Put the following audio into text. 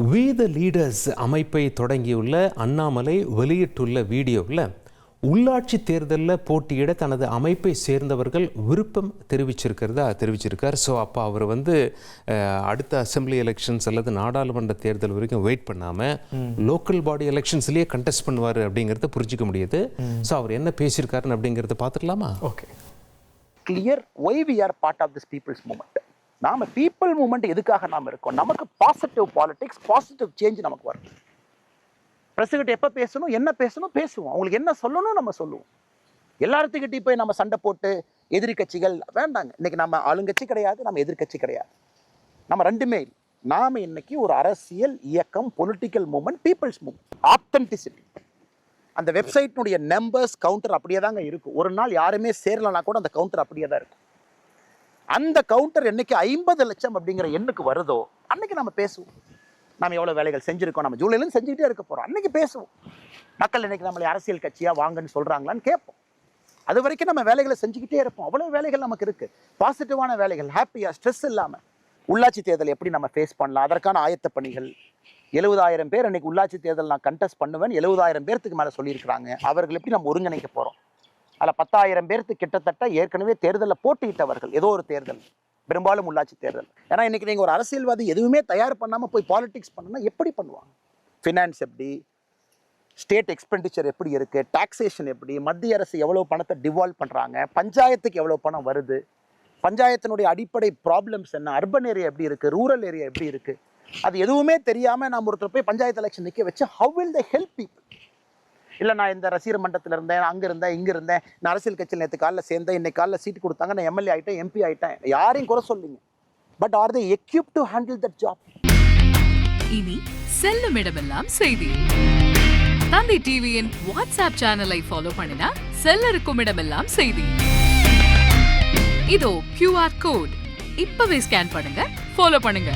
We the leaders அமைப்பை தொடங்கியுள்ள அண்ணாமலை வெளியிட்டுள்ள வீடியோவில் உள்ளாட்சி தேர்தலில் போட்டியிட தனது அமைப்பை சேர்ந்தவர்கள் விருப்பம் தெரிவிச்சிருக்கார். ஸோ அப்போ அவர் அடுத்த அசெம்பிளி எலெக்ஷன்ஸ் அல்லது நாடாளுமன்ற தேர்தல் வரைக்கும் வெயிட் பண்ணாமல் லோக்கல் பாடி எலெக்ஷன்ஸ்லேயே கண்டெஸ்ட் பண்ணுவார் அப்படிங்கிறத புரிஞ்சிக்க முடியுது. ஸோ அவர் என்ன பேசியிருக்காருன்னு அப்படிங்கிறத பார்த்துக்கலாமா? Okay, clear why we are part of this people's movement. நாம பீப்புள் மூமெண்ட் எதுக்காக நாம் இருக்கோம்? நமக்கு பாசிட்டிவ் பாலிடிக்ஸ், பாசிட்டிவ் சேஞ்ச் நமக்கு வரும். பிரசிடென்ட் எப்போ பேசணும், என்ன பேசணும் பேசுவோம். அவங்களுக்கு என்ன சொல்லணும் நம்ம சொல்லுவோம். எல்லாத்துக்கிட்டையும் போய் நம்ம சண்டை போட்டு எதிரி கட்சிகள் வேண்டாங்க. இன்னைக்கு நம்ம ஆளுங்கட்சி கிடையாது, நம்ம எதிர்கட்சி கிடையாது, நம்ம ரெண்டுமே இல்லை. நாம இன்னைக்கு ஒரு அரசியல் இயக்கம், political movement, people's movement. Authenticity, அந்த வெப்சைட்னுடைய நம்பர்ஸ் கவுண்டர் அப்படியே தாங்க இருக்கும். ஒரு நாள் யாருமே சேரலனா கூட அந்த கவுண்டர் அப்படியே தான் இருக்கும். அந்த கவுண்டர் என்னைக்கு 50 லட்சம் அப்படிங்கிற எண்ணுக்கு வருதோ அன்னைக்கு நம்ம பேசுவோம். நம்ம எவ்வளோ வேலைகள் செஞ்சுருக்கோம், நம்ம ஜூலைலேருந்து செஞ்சுக்கிட்டே இருக்க போகிறோம். அன்னைக்கு பேசுவோம். மக்கள் இன்னைக்கு நம்மளை அரசியல் கட்சியாக வாங்கன்னு சொல்கிறாங்களான்னு கேட்போம். அது வரைக்கும் நம்ம வேலைகளை செஞ்சுக்கிட்டே இருப்போம். அவ்வளோ வேலைகள் நமக்கு இருக்குது, பாசிட்டிவான வேலைகள், ஹாப்பியாக, ஸ்ட்ரெஸ் இல்லாமல். உள்ளாட்சி தேர்தல் எப்படி நம்ம ஃபேஸ் பண்ணலாம், அதற்கான ஆயத்த பணிகள். 70,000 பேர் அன்னைக்கு உள்ளாட்சி தேர்தல் நான் கண்டெஸ்ட் பண்ணுவேன், 70,000 பேர்த்துக்கு மேலே சொல்லியிருக்கிறாங்க. அவர்கள் எப்படி நம்ம ஒருங்கிணைக்க போகிறோம்? அதில் 10,000 பேருக்கு கிட்டத்தட்ட ஏற்கனவே தேர்தலில் போட்டியிட்டவர்கள். ஏதோ ஒரு தேர்தல், பெரும்பாலும் உள்ளாட்சி தேர்தல். ஏன்னா இன்னைக்கு நீங்கள் ஒரு அரசியல்வாதி எதுவுமே தயார் பண்ணாமல் போய் பாலிடிக்ஸ் பண்ணணும்னா எப்படி பண்ணுவாங்க? ஃபினான்ஸ் எப்படி, ஸ்டேட் எக்ஸ்பெண்டிச்சர் எப்படி இருக்குது, டாக்ஸேஷன் எப்படி, மத்திய அரசு எவ்வளோ பணத்தை டிவால்வ் பண்ணுறாங்க, பஞ்சாயத்துக்கு எவ்வளோ பணம் வருது, பஞ்சாயத்தினுடைய அடிப்படை ப்ராப்ளம்ஸ் என்ன, அர்பன் ஏரியா எப்படி இருக்குது, ரூரல் ஏரியா எப்படி இருக்குது, அது எதுவுமே தெரியாமல் நாம் ஒருத்தர் போய் பஞ்சாயத்து எலெக்ஷன் நிற்க வச்சு how will they help people? இல்லை நான் இந்த ரசிகர் மன்றத்தில் இருந்தேன், அங்கே இருந்தேன், இங்கே இருந்தேன், நான் அரசியல் கட்சியில் நேற்று காலையில் சேர்ந்தேன், இன்னைக்கு காலையில் சீட்டு கொடுத்தாங்க, நான் எம்எல்ஏ ஆகிட்டேன், எம்பி ஆகிட்டேன். யாரையும் குறை சொல்லுங்க, but are they equipped to handle that job? இனி செல்லும் இடமெல்லாம் செய்தி. தந்தி டிவியின் வாட்ஸ்அப் சேனலை ஃபாலோ பண்ணினா செல்ல இருக்கும் இடமெல்லாம் செய்தி. இதோ QR கோட், இப்பவே ஸ்கேன் பண்ணுங்க, ஃபாலோ பண்ணுங்க.